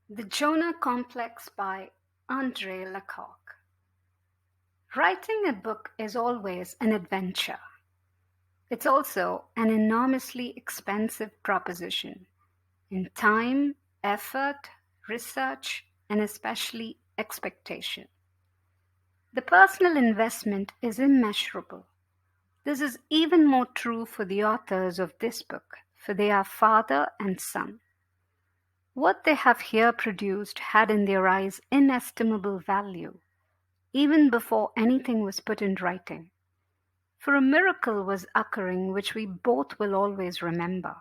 The Jonah Complex by Pierre Lacocque. Writing a book is always an adventure. It's also an enormously expensive proposition in time, effort, research, and especially expectation. The personal investment is immeasurable. This is even more true for the authors of this book, for they are father and son. What they have here produced had in their eyes inestimable value, even before anything was put in writing. For a miracle was occurring which we both will always remember.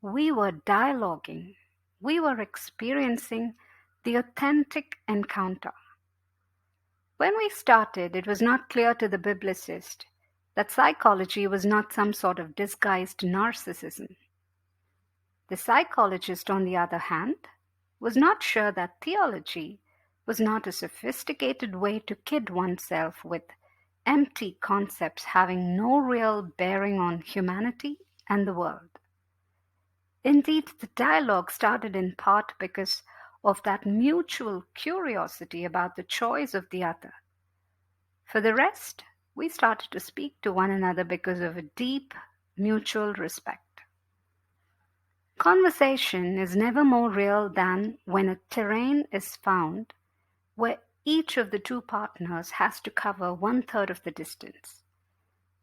We were dialoguing. We were experiencing the authentic encounter. When we started, it was not clear to the biblicist that psychology was not some sort of disguised narcissism. The psychologist, on the other hand, was not sure that theology was not a sophisticated way to kid oneself with empty concepts having no real bearing on humanity and the world. Indeed, the dialogue started in part because of that mutual curiosity about the choice of the other. For the rest, we started to speak to one another because of a deep mutual respect. Conversation is never more real than when a terrain is found where each of the two partners has to cover 1/3 of the distance.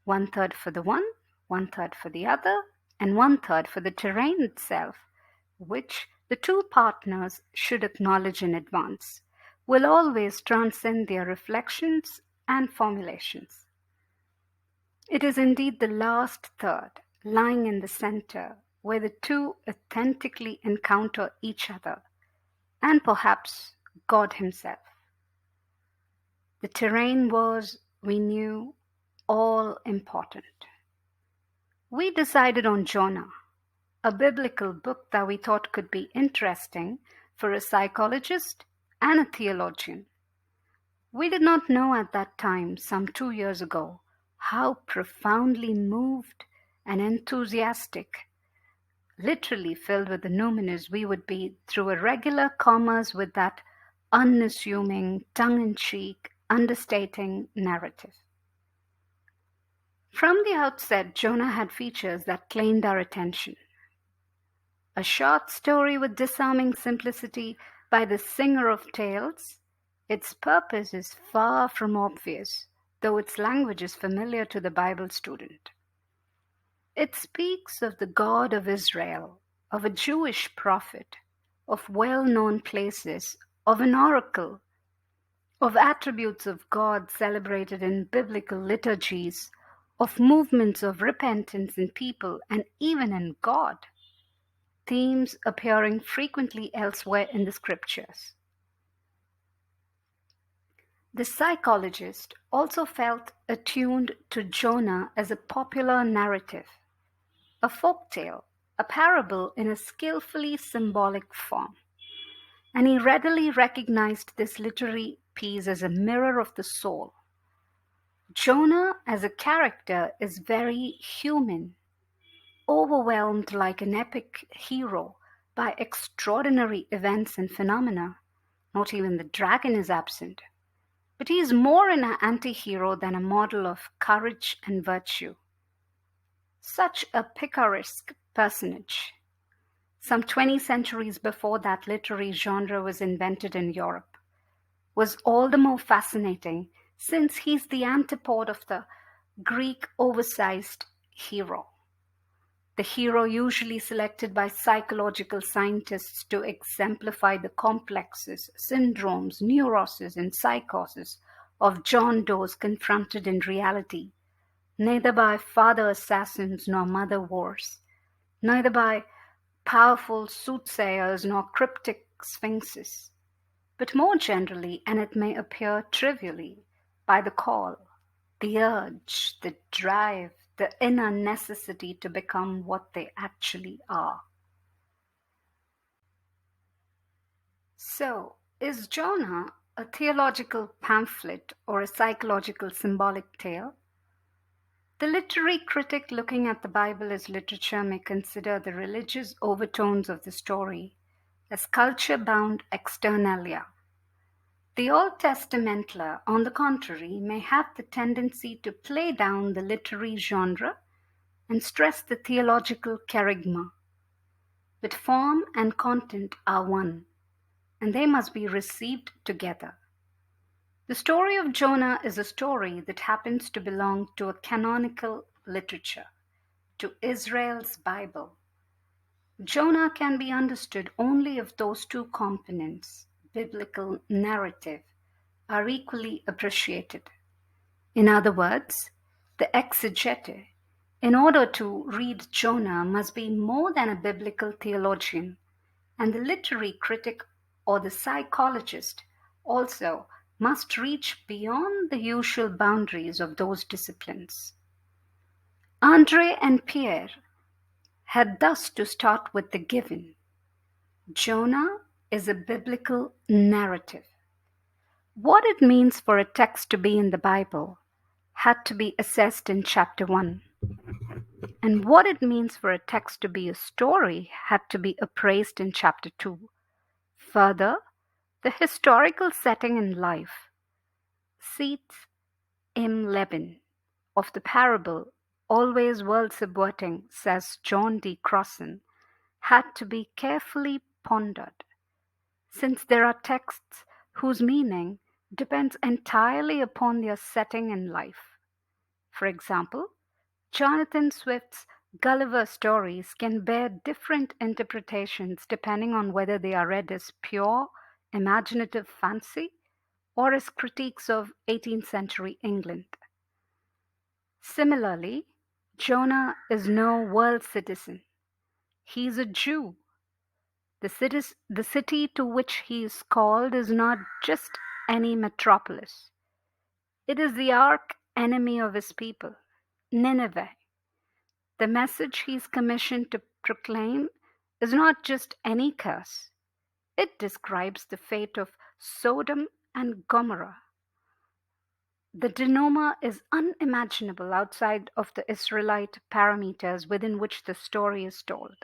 1/3 for the one, 1/3 for the other, and 1/3 for the terrain itself, which the two partners should acknowledge in advance, will always transcend their reflections and formulations. It is indeed the last third, lying in the center, where the two authentically encounter each other, and perhaps God Himself. The terrain was, we knew, all important. We decided on Jonah, a biblical book that we thought could be interesting for a psychologist and a theologian. We did not know at that time, some 2 years ago, how profoundly moved and enthusiastic, literally filled with the numinous, we would be through a regular commerce with that unassuming, tongue-in-cheek, understating narrative. From the outset, Jonah had features that claimed our attention. A short story with disarming simplicity by the singer of tales, its purpose is far from obvious, though its language is familiar to the Bible student. It speaks of the God of Israel, of a Jewish prophet, of well-known places, of an oracle, of attributes of God celebrated in biblical liturgies, of movements of repentance in people and even in God, themes appearing frequently elsewhere in the scriptures. The psychologist also felt attuned to Jonah as a popular narrative, a folktale, a parable in a skillfully symbolic form, and he readily recognized this literary piece as a mirror of the soul. Jonah as a character is very human, overwhelmed like an epic hero by extraordinary events and phenomena. Not even the dragon is absent, but he is more an anti-hero than a model of courage and virtue. Such a picaresque personage, some 20 centuries before that literary genre was invented in Europe, was all the more fascinating since he's the antipode of the Greek oversized hero. The hero usually selected by psychological scientists to exemplify the complexes, syndromes, neuroses, and psychoses of John Does confronted in reality, neither by father assassins nor mother wars, neither by powerful soothsayers nor cryptic sphinxes, but more generally, and it may appear trivially, by the call, the urge, the drive, the inner necessity to become what they actually are. So, is Jonah a theological pamphlet or a psychological symbolic tale, the literary critic looking at the Bible as literature may consider the religious overtones of the story as culture-bound externalia. The Old Testamentler, on the contrary, may have the tendency to play down the literary genre and stress the theological kerygma. But form and content are one, and they must be received together. The story of Jonah is a story that happens to belong to a canonical literature, to Israel's Bible. Jonah can be understood only if those two components, biblical narrative, are equally appreciated. In other words, the exegete, in order to read Jonah, must be more than a biblical theologian, and the literary critic or the psychologist also must reach beyond the usual boundaries of those disciplines. Andre and Pierre had thus to start with the given. Jonah is a biblical narrative. What it means for a text to be in the Bible had to be assessed in chapter 1. And what it means for a text to be a story had to be appraised in chapter 2. Further, the historical setting in life, seats im Leben, of the parable, always world-subverting, says John D. Crossan, had to be carefully pondered, since there are texts whose meaning depends entirely upon their setting in life. For example, Jonathan Swift's Gulliver stories can bear different interpretations depending on whether they are read as pure, imaginative fancy or as critiques of 18th century England. Similarly, Jonah is no world citizen. He is a Jew. The city to which he is called is not just any metropolis. It is the arch enemy of his people, Nineveh. The message he is commissioned to proclaim is not just any curse. It describes the fate of Sodom and Gomorrah. The denouement is unimaginable outside of the Israelite parameters within which the story is told,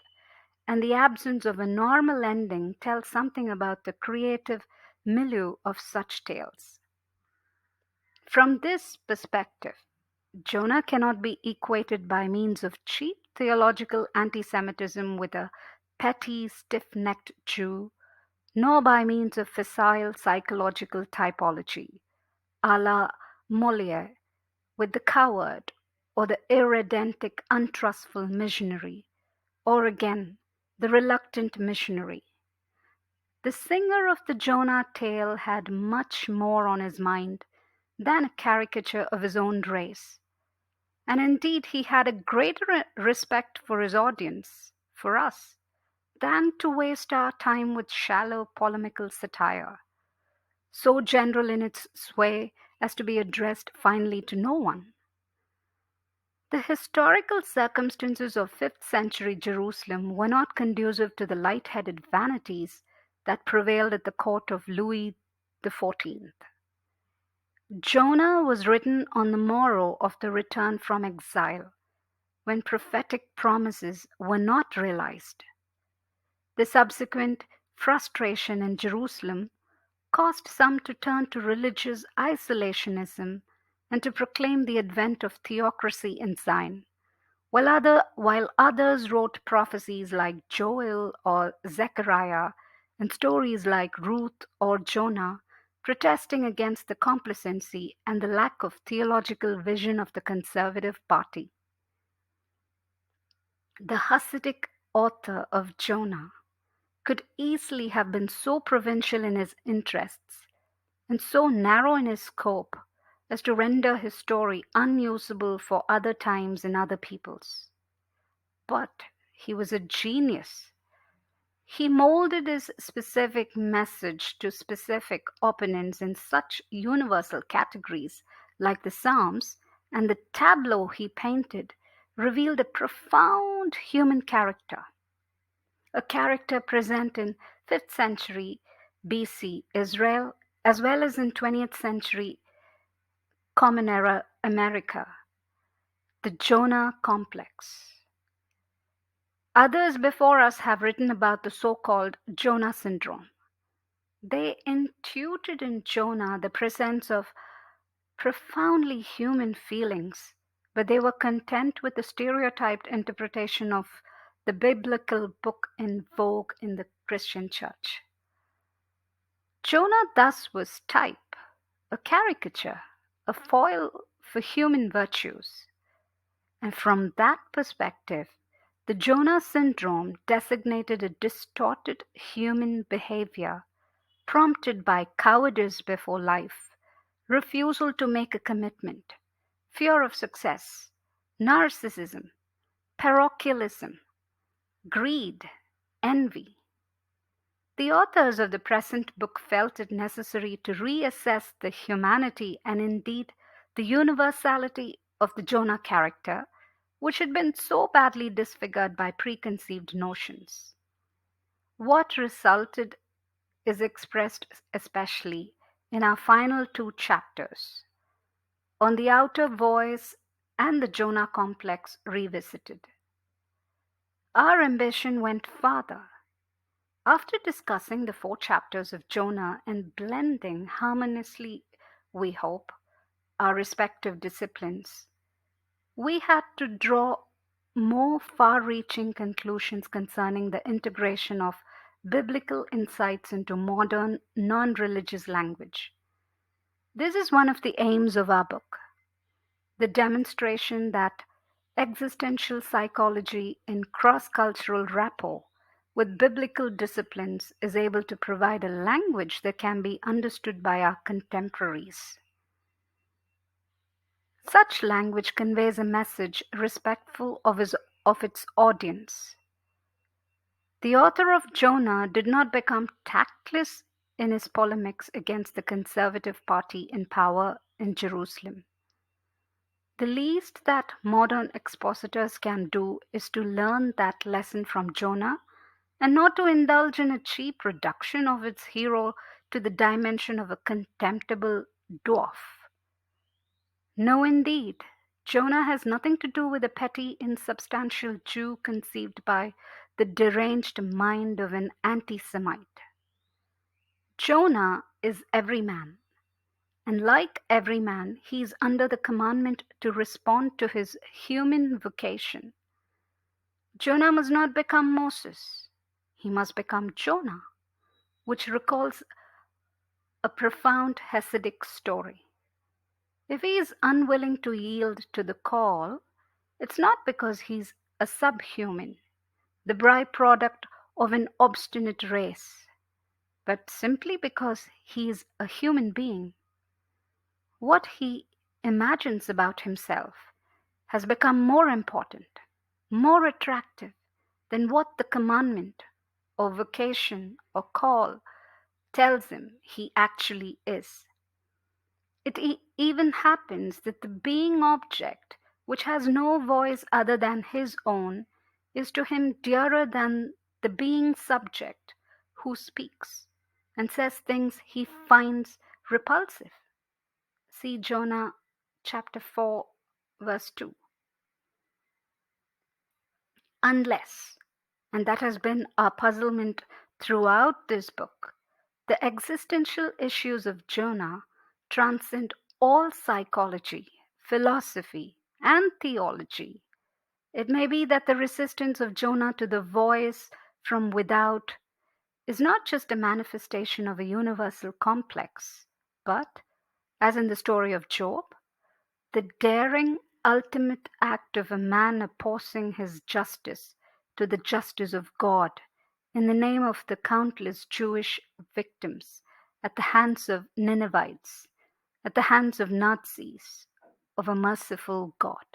and the absence of a normal ending tells something about the creative milieu of such tales. From this perspective, Jonah cannot be equated by means of cheap theological anti-Semitism with a petty, stiff-necked Jew, nor by means of facile psychological typology, a la Molière, with the coward, or the irredentic, untrustful missionary, or again, the reluctant missionary. The singer of the Jonah tale had much more on his mind than a caricature of his own race. And indeed, he had a greater respect for his audience, for us, than to waste our time with shallow polemical satire, so general in its sway as to be addressed finally to no one. The historical circumstances of 5th century Jerusalem were not conducive to the light-headed vanities that prevailed at the court of Louis XIV. Jonah was written on the morrow of the return from exile, when prophetic promises were not realized. The subsequent frustration in Jerusalem caused some to turn to religious isolationism and to proclaim the advent of theocracy in Zion, while others wrote prophecies like Joel or Zechariah and stories like Ruth or Jonah, protesting against the complacency and the lack of theological vision of the Conservative Party. The Hasidic author of Jonah could easily have been so provincial in his interests and so narrow in his scope as to render his story unusable for other times and other peoples. But he was a genius. He molded his specific message to specific opponents in such universal categories like the Psalms, and the tableau he painted revealed a profound human character, a character present in 5th century BC Israel as well as in 20th century Common Era America, the Jonah complex. Others before us have written about the so-called Jonah syndrome. They intuited in Jonah the presence of profoundly human feelings, but they were content with the stereotyped interpretation of the biblical book in vogue in the Christian church. Jonah thus was type, a caricature, a foil for human virtues. And from that perspective, the Jonah syndrome designated a distorted human behavior prompted by cowardice before life, refusal to make a commitment, fear of success, narcissism, parochialism, greed, envy. The authors of the present book felt it necessary to reassess the humanity and indeed the universality of the Jonah character, which had been so badly disfigured by preconceived notions. What resulted is expressed especially in our final two chapters, On the Outer Voice and the Jonah Complex Revisited. Our ambition went farther. After discussing the 4 chapters of Jonah and blending harmoniously, we hope, our respective disciplines, we had to draw more far-reaching conclusions concerning the integration of biblical insights into modern, non-religious language. This is one of the aims of our book, the demonstration that existential psychology in cross-cultural rapport with biblical disciplines is able to provide a language that can be understood by our contemporaries. Such language conveys a message respectful of its audience. The author of Jonah did not become tactless in his polemics against the conservative party in power in Jerusalem. The least that modern expositors can do is to learn that lesson from Jonah and not to indulge in a cheap reduction of its hero to the dimension of a contemptible dwarf. No, indeed, Jonah has nothing to do with a petty, insubstantial Jew conceived by the deranged mind of an anti-Semite. Jonah is every man, and like every man, he is under the commandment to respond to his human vocation. Jonah must not become Moses. He must become Jonah, which recalls a profound Hasidic story. If he is unwilling to yield to the call, it's not because he's a subhuman, the byproduct of an obstinate race, but simply because he is a human being. What he imagines about himself has become more important, more attractive than what the commandment or vocation or call tells him he actually is. It even happens that the being object, which has no voice other than his own, is to him dearer than the being subject who speaks and says things he finds repulsive. See Jonah chapter 4, verse 2. Unless, and that has been our puzzlement throughout this book, the existential issues of Jonah transcend all psychology, philosophy, and theology. It may be that the resistance of Jonah to the voice from without is not just a manifestation of a universal complex, but, as in the story of Job, the daring ultimate act of a man opposing his justice to the justice of God in the name of the countless Jewish victims at the hands of Ninevites, at the hands of Nazis, of a merciful God.